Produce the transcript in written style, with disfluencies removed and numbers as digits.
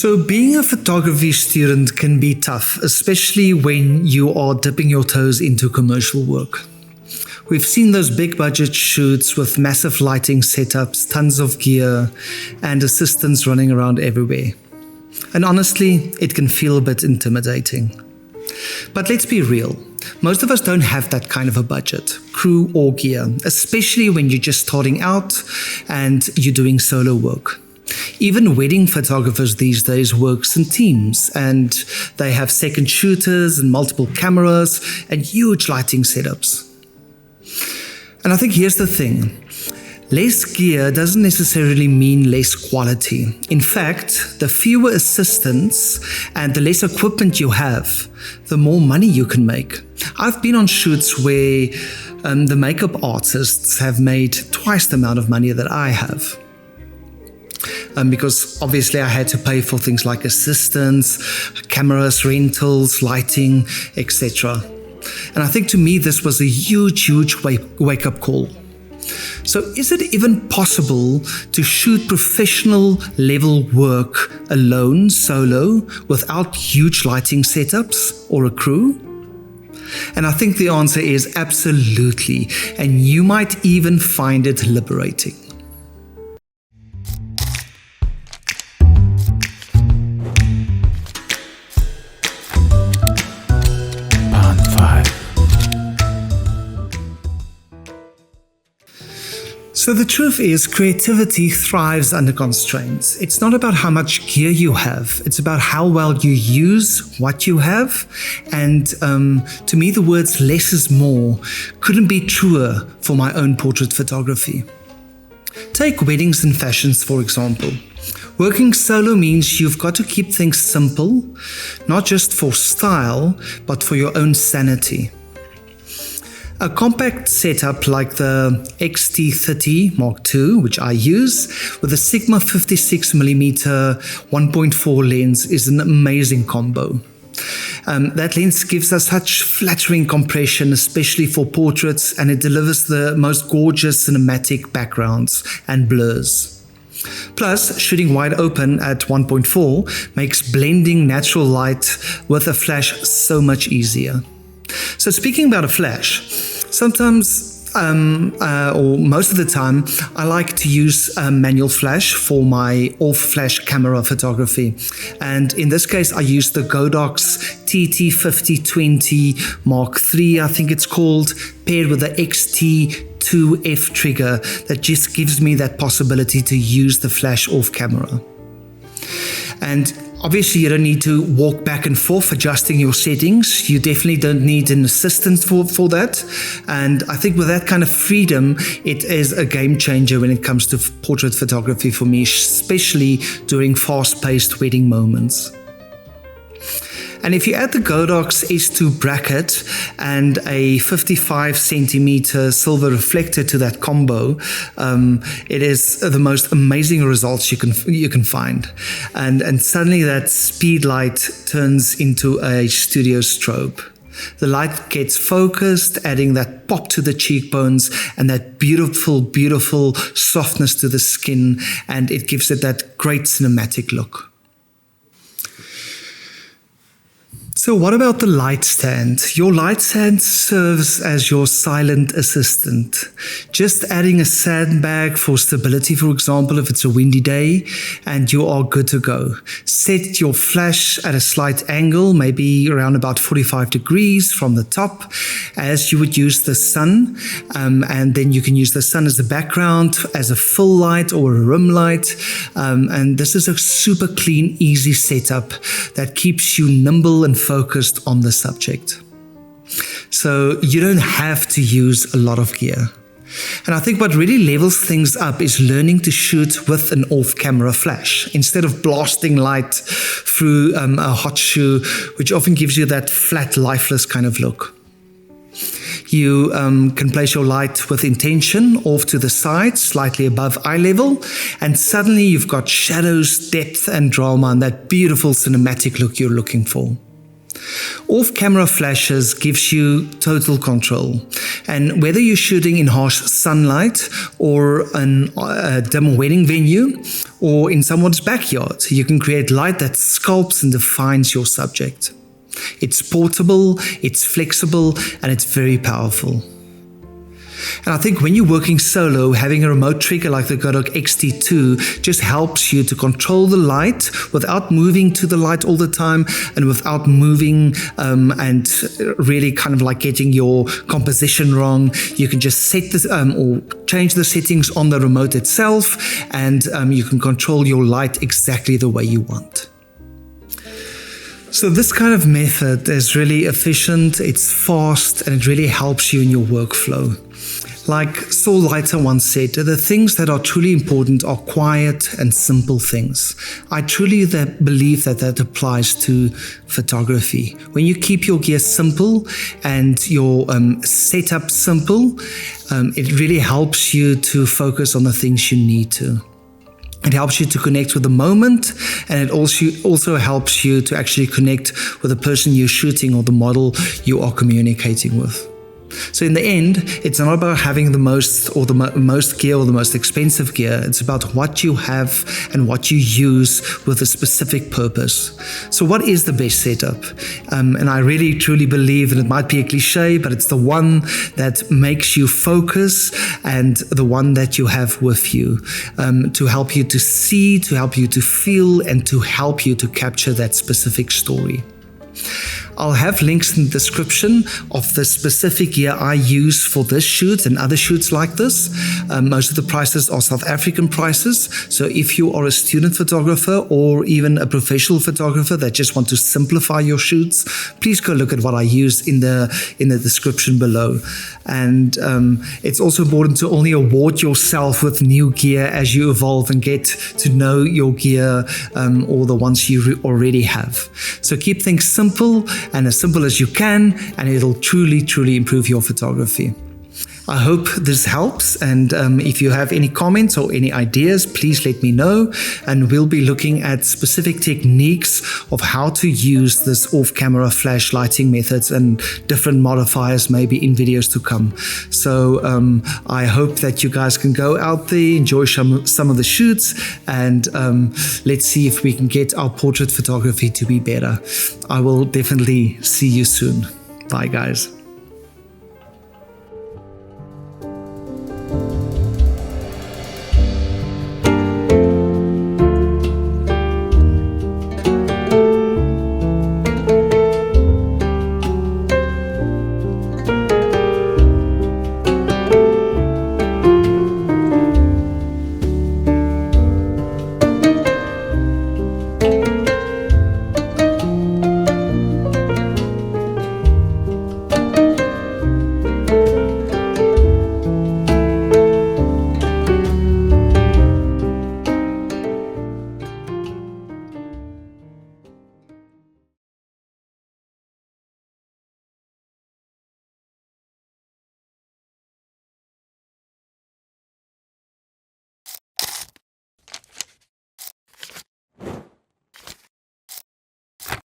So being a photography student can be tough, especially when you are dipping your toes into commercial work. We've seen those big budget shoots with massive lighting setups, tons of gear, and assistants running around everywhere. And honestly, it can feel a bit intimidating. But let's be real, most of us don't have that kind of a budget, crew or gear, especially when you're just starting out and you're doing solo work. Even wedding photographers these days works in teams, and they have second shooters and multiple cameras and huge lighting setups. And I think here's the thing. Less gear doesn't necessarily mean less quality. In fact, the fewer assistants and the less equipment you have, the more money you can make. I've been on shoots where the makeup artists have made twice the amount of money that I have. Because obviously I had to pay for things like assistants, cameras, rentals, lighting, etc. And I think to me this was a huge wake-up call. So is it even possible to shoot professional level work alone, solo, without huge lighting setups or a crew? And I think the answer is absolutely, and you might even find it liberating. So the truth is, creativity thrives under constraints. It's not about how much gear you have. It's about how well you use what you have. And to me, the words less is more couldn't be truer for my own portrait photography. Take weddings and fashions, for example. Working solo means you've got to keep things simple, not just for style, but for your own sanity. A compact setup like the XT30 Mark II, which I use, with a Sigma 56mm 1.4 lens is an amazing combo. That lens gives us such flattering compression, especially for portraits, and it delivers the most gorgeous cinematic backgrounds and blurs. Plus, shooting wide open at 1.4 makes blending natural light with a flash so much easier. So speaking about a flash, sometimes or most of the time I like to use manual flash for my off-flash camera photography, and in this case I use the Godox TT5020 Mark III, I think it's called, paired with the XT2F trigger that just gives me that possibility to use the flash off camera. And obviously, you don't need to walk back and forth adjusting your settings. You definitely don't need an assistant for that. And I think with that kind of freedom, it is a game changer when it comes to portrait photography for me, especially during fast-paced wedding moments. And if you add the Godox S2 bracket and a 55cm silver reflector to that combo, it is the most amazing results you can find. And suddenly that speed light turns into a studio strobe. The light gets focused, adding that pop to the cheekbones and that beautiful softness to the skin, and it gives it that great cinematic look. So what about the light stand? Your light stand serves as your silent assistant. Just adding a sandbag for stability, for example, if it's a windy day, and you are good to go. Set your flash at a slight angle, maybe around about 45 degrees from the top, as you would use the sun. And then you can use the sun as a background, as a full light or a rim light. And this is a super clean, easy setup that keeps you nimble and focused on the subject. So you don't have to use a lot of gear. And I think what really levels things up is learning to shoot with an off-camera flash instead of blasting light through a hot shoe, which often gives you that flat, lifeless kind of look. You can place your light with intention off to the side, slightly above eye level, and suddenly you've got shadows, depth, and drama, and that beautiful cinematic look you're looking for. Off-camera flashes gives you total control, and whether you're shooting in harsh sunlight or in a dim wedding venue or in someone's backyard, you can create light that sculpts and defines your subject. It's portable, it's flexible, and it's very powerful. And I think when you're working solo, having a remote trigger like the Godox XT2 just helps you to control the light without moving to the light all the time and without moving and really kind of like getting your composition wrong. You can just set this or change the settings on the remote itself, and you can control your light exactly the way you want. So this kind of method is really efficient, it's fast, and it really helps you in your workflow. Like Saul Leiter once said, the things that are truly important are quiet and simple things. I truly believe that applies to photography. When you keep your gear simple and your setup simple, it really helps you to focus on the things you need to. It helps you to connect with the moment, and it also helps you to actually connect with the person you're shooting or the model you are communicating with. So in the end, it's not about having the most or the most gear or the most expensive gear. It's about what you have and what you use with a specific purpose. So what is the best setup? And I really truly believe, and it might be a cliche, but it's the one that makes you focus and the one that you have with you to help you to see, to help you to feel, and to help you to capture that specific story. I'll have links in the description of the specific gear I use for this shoot and other shoots like this. Most of the prices are South African prices. So if you are a student photographer or even a professional photographer that just want to simplify your shoots, please go look at what I use in the description below. And it's also important to only award yourself with new gear as you evolve and get to know your gear or the ones you already have. So keep things simple and as simple as you can, and it'll truly, truly improve your photography. I hope this helps, and if you have any comments or any ideas, please let me know, and we'll be looking at specific techniques of how to use this off-camera flash lighting methods and different modifiers maybe in videos to come. So I hope that you guys can go out there, enjoy some of the shoots, and let's see if we can get our portrait photography to be better. I will definitely see you soon. Bye guys.